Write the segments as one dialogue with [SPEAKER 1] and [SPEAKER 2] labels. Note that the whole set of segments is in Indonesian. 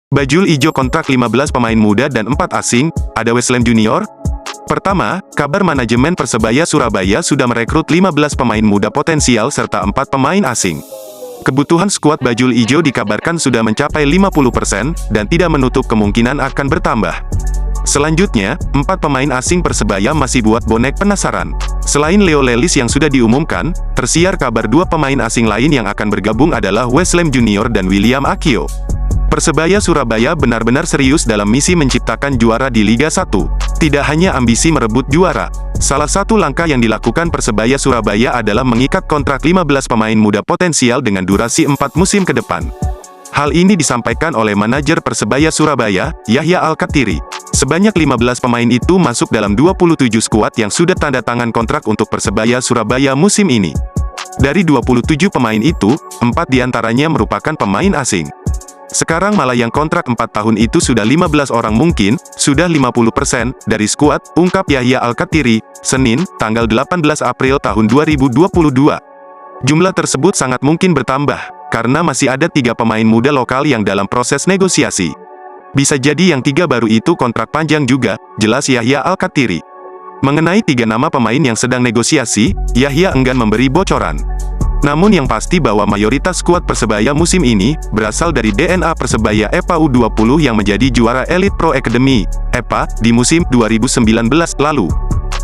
[SPEAKER 1] Bajul Ijo kontrak 15 pemain muda dan 4 asing, ada Weslem Junior. Pertama, kabar manajemen Persebaya Surabaya sudah merekrut 15 pemain muda potensial serta 4 pemain asing. Kebutuhan skuad Bajul Ijo dikabarkan sudah mencapai 50% dan tidak menutup kemungkinan akan bertambah. Selanjutnya, 4 pemain asing Persebaya masih buat bonek penasaran. Selain Leo Lelis yang sudah diumumkan, tersiar kabar 2 pemain asing lain yang akan bergabung adalah Weslem Junior dan William Akio. Persebaya Surabaya benar-benar serius dalam misi menciptakan juara di Liga 1. Tidak hanya ambisi merebut juara. Salah satu langkah yang dilakukan Persebaya Surabaya adalah mengikat kontrak 15 pemain muda potensial dengan durasi 4 musim ke depan. Hal ini disampaikan oleh manajer Persebaya Surabaya, Yahya Al-Kathiri. Sebanyak 15 pemain itu masuk dalam 27 skuad yang sudah tanda tangan kontrak untuk Persebaya Surabaya musim ini. Dari 27 pemain itu, 4 diantaranya merupakan pemain asing. Sekarang malah yang kontrak 4 tahun itu sudah 15 orang, mungkin sudah 50% dari skuad, ungkap Yahya Al-Kathiri, Senin, tanggal 18 April tahun 2022. Jumlah tersebut sangat mungkin bertambah, karena masih ada 3 pemain muda lokal yang dalam proses negosiasi. Bisa jadi yang 3 baru itu kontrak panjang juga, jelas Yahya Al-Kathiri. Mengenai 3 nama pemain yang sedang negosiasi, Yahya enggan memberi bocoran. Namun yang pasti bahwa mayoritas skuad Persebaya musim ini berasal dari DNA Persebaya EPA U20 yang menjadi juara Elite Pro Academy (EPA) di musim 2019 lalu.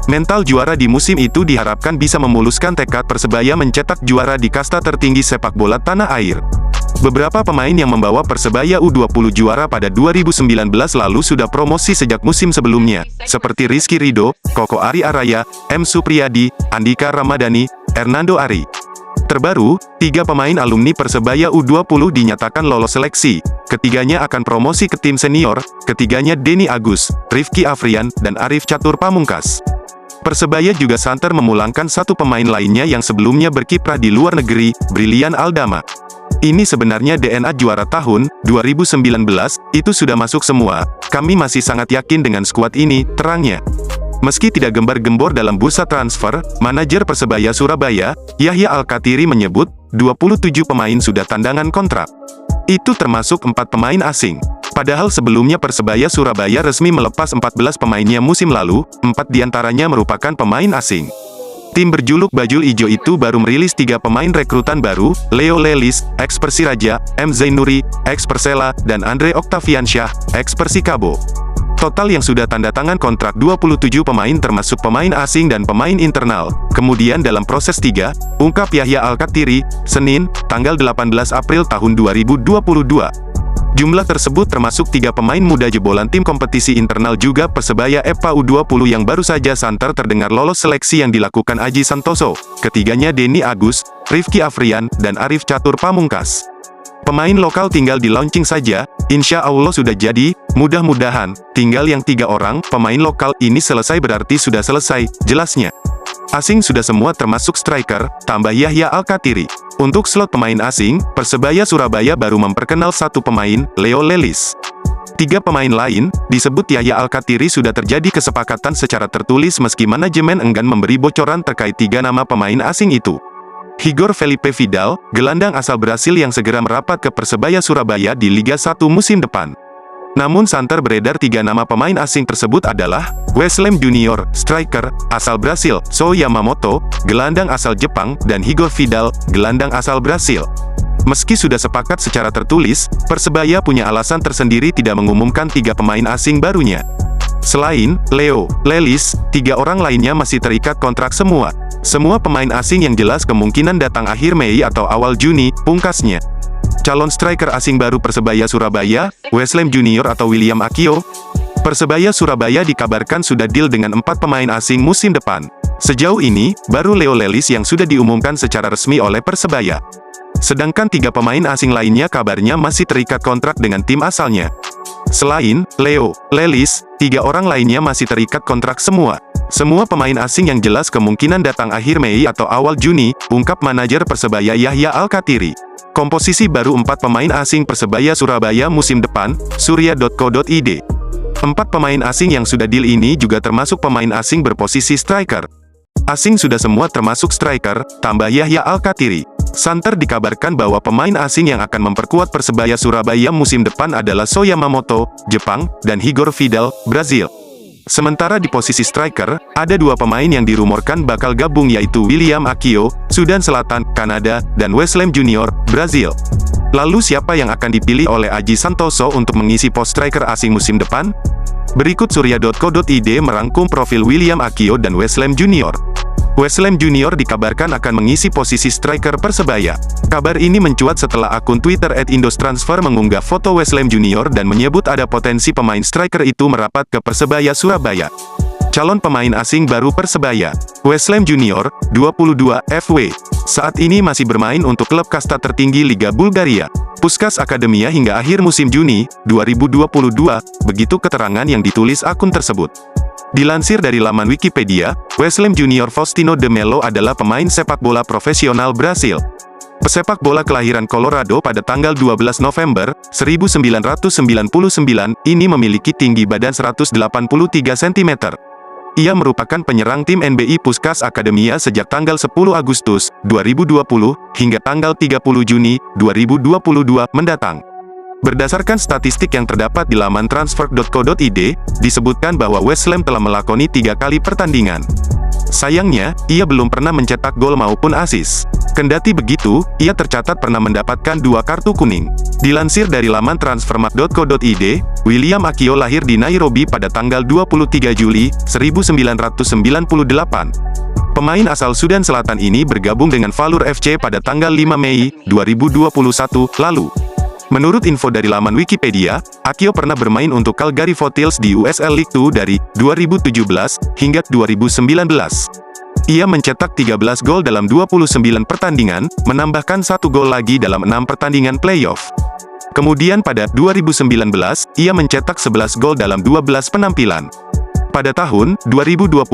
[SPEAKER 1] Mental juara di musim itu diharapkan bisa memuluskan tekad Persebaya mencetak juara di kasta tertinggi sepak bola tanah air. Beberapa pemain yang membawa Persebaya U20 juara pada 2019 lalu sudah promosi sejak musim sebelumnya, seperti Rizky Ridho, Koko Ari Araya, M. Supriyadi, Andika Ramadhani, Hernando Ari. Terbaru, 3 pemain alumni Persebaya U20 dinyatakan lolos seleksi. Ketiganya akan promosi ke tim senior, ketiganya Denny Agus, Rifki Afrian, dan Arif Catur Pamungkas. Persebaya juga santer memulangkan 1 pemain lainnya yang sebelumnya berkiprah di luar negeri, Brilian Aldama. Ini sebenarnya DNA juara tahun 2019, itu sudah masuk semua. Kami masih sangat yakin dengan skuad ini, terangnya. Meski tidak gembar-gembor dalam bursa transfer, manajer Persebaya Surabaya, Yahya Al-Kathiri menyebut, 27 pemain sudah tandangan kontrak. Itu termasuk 4 pemain asing. Padahal sebelumnya Persebaya Surabaya resmi melepas 14 pemainnya musim lalu, 4 diantaranya merupakan pemain asing. Tim berjuluk Bajul Ijo itu baru merilis 3 pemain rekrutan baru, Leo Lelis, ex Persiraja, M. Zainuri, ex Persela, dan Andre Oktaviansyah, ex Persikabo. Total yang sudah tanda tangan kontrak 27 pemain termasuk pemain asing dan pemain internal. Kemudian dalam proses 3, ungkap Yahya Al-Kathiri, Senin, tanggal 18 April tahun 2022. Jumlah tersebut termasuk 3 pemain muda jebolan tim kompetisi internal juga Persebaya EPA U20 yang baru saja santer terdengar lolos seleksi yang dilakukan Aji Santoso. Ketiganya Denny Agus, Rifki Afrian, dan Arif Catur Pamungkas. Pemain lokal tinggal di launching saja, insya Allah sudah jadi, mudah-mudahan, tinggal yang 3 orang, pemain lokal ini selesai berarti sudah selesai, jelasnya. Asing sudah semua termasuk striker, tambah Yahya Al-Kathiri. Untuk slot pemain asing, Persebaya Surabaya baru memperkenal 1 pemain, Leo Lelis. 3 pemain lain, disebut Yahya Al-Kathiri sudah terjadi kesepakatan secara tertulis meski manajemen enggan memberi bocoran terkait 3 nama pemain asing itu. Igor Felipe Vidal, gelandang asal Brasil yang segera merapat ke Persebaya Surabaya di Liga 1 musim depan. Namun santer beredar 3 nama pemain asing tersebut adalah Weslem Junior, striker, asal Brasil, So Yamamoto, gelandang asal Jepang, dan Igor Vidal, gelandang asal Brasil. Meski sudah sepakat secara tertulis, Persebaya punya alasan tersendiri tidak mengumumkan 3 pemain asing barunya. Selain Leo Lelis, 3 orang lainnya masih terikat kontrak semua. Semua pemain asing yang jelas kemungkinan datang akhir Mei atau awal Juni, pungkasnya. Calon striker asing baru Persebaya Surabaya, Weslem Junior atau William Akio. Persebaya Surabaya dikabarkan sudah deal dengan 4 pemain asing musim depan. Sejauh ini, baru Leo Lelis yang sudah diumumkan secara resmi oleh Persebaya. Sedangkan 3 pemain asing lainnya kabarnya masih terikat kontrak dengan tim asalnya. Selain Leo Lelis, 3 orang lainnya masih terikat kontrak semua. Semua pemain asing yang jelas kemungkinan datang akhir Mei atau awal Juni, ungkap manajer Persebaya Yahya Al-Kathiri. Komposisi baru 4 pemain asing Persebaya Surabaya musim depan, surya.co.id. 4 pemain asing yang sudah deal ini juga termasuk pemain asing berposisi striker. Asing sudah semua termasuk striker, tambah Yahya Al-Kathiri. Santer dikabarkan bahwa pemain asing yang akan memperkuat Persebaya Surabaya musim depan adalah So Yamamoto, Jepang, dan Igor Vidal, Brazil. Sementara di posisi striker, ada dua pemain yang dirumorkan bakal gabung yaitu William Akio, Sudan Selatan, Kanada, dan Weslem Junior, Brazil. Lalu siapa yang akan dipilih oleh Aji Santoso untuk mengisi pos striker asing musim depan? Berikut surya.co.id merangkum profil William Akio dan Weslem Junior. Weslem Junior dikabarkan akan mengisi posisi striker Persebaya. Kabar ini mencuat setelah akun Twitter @indostransfer mengunggah foto Weslem Junior dan menyebut ada potensi pemain striker itu merapat ke Persebaya Surabaya. Calon pemain asing baru Persebaya, Weslem Junior, 22, FW. Saat ini masih bermain untuk klub kasta tertinggi Liga Bulgaria, Puskas Akademia hingga akhir musim Juni 2022, begitu keterangan yang ditulis akun tersebut. Dilansir dari laman Wikipedia, Weslem Junior Faustino de Melo adalah pemain sepak bola profesional Brasil. Pesepak bola kelahiran Colorado pada tanggal 12 November 1999, ini memiliki tinggi badan 183 cm. Ia merupakan penyerang tim NBI Puskas Akademia sejak tanggal 10 Agustus 2020 hingga tanggal 30 Juni 2022 mendatang. Berdasarkan statistik yang terdapat di laman transfer.co.id, disebutkan bahwa Weslem telah melakoni 3 kali pertandingan. Sayangnya, ia belum pernah mencetak gol maupun assist. Kendati begitu, ia tercatat pernah mendapatkan 2 kartu kuning. Dilansir dari laman transfermarkt.co.id, William Akio lahir di Nairobi pada tanggal 23 Juli 1998. Pemain asal Sudan Selatan ini bergabung dengan Valur FC pada tanggal 5 Mei 2021 lalu. Menurut info dari laman Wikipedia, Akio pernah bermain untuk Calgary Foothills di USL League 2 dari 2017 hingga 2019. Ia mencetak 13 gol dalam 29 pertandingan, menambahkan 1 gol lagi dalam 6 pertandingan playoff. Kemudian pada 2019, ia mencetak 11 gol dalam 12 penampilan. Pada tahun 2021,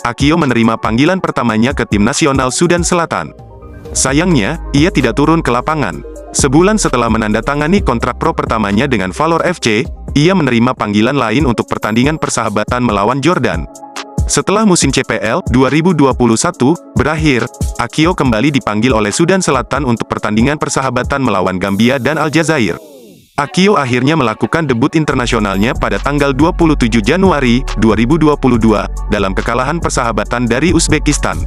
[SPEAKER 1] Akio menerima panggilan pertamanya ke tim nasional Sudan Selatan. Sayangnya, ia tidak turun ke lapangan. Sebulan setelah menandatangani kontrak pro pertamanya dengan Valor FC, ia menerima panggilan lain untuk pertandingan persahabatan melawan Jordan. Setelah musim CPL 2021 berakhir, Akio kembali dipanggil oleh Sudan Selatan untuk pertandingan persahabatan melawan Gambia dan Aljazair. Akio akhirnya melakukan debut internasionalnya pada tanggal 27 Januari 2022 dalam kekalahan persahabatan dari Uzbekistan.